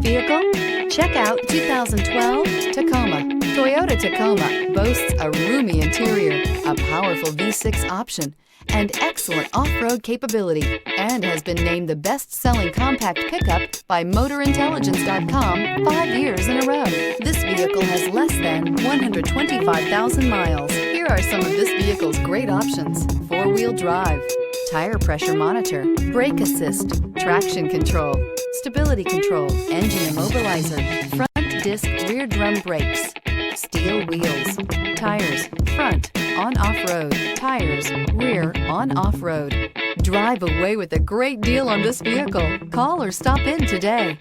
vehicle? Check out 2012 Tacoma. Toyota Tacoma boasts a roomy interior, a powerful V6 option, and excellent off-road capability, and has been named the best-selling compact pickup by MotorIntelligence.com 5 years in a row. This vehicle has less than 125,000 miles. Here are some of this vehicle's great options: four-wheel drive, tire pressure monitor, brake assist, traction control, stability control, engine immobilizer, front disc rear drum brakes, steel wheels, tires, front, on-off-road, tires, rear, on-off-road. Drive away with a great deal on this vehicle. Call or stop in today.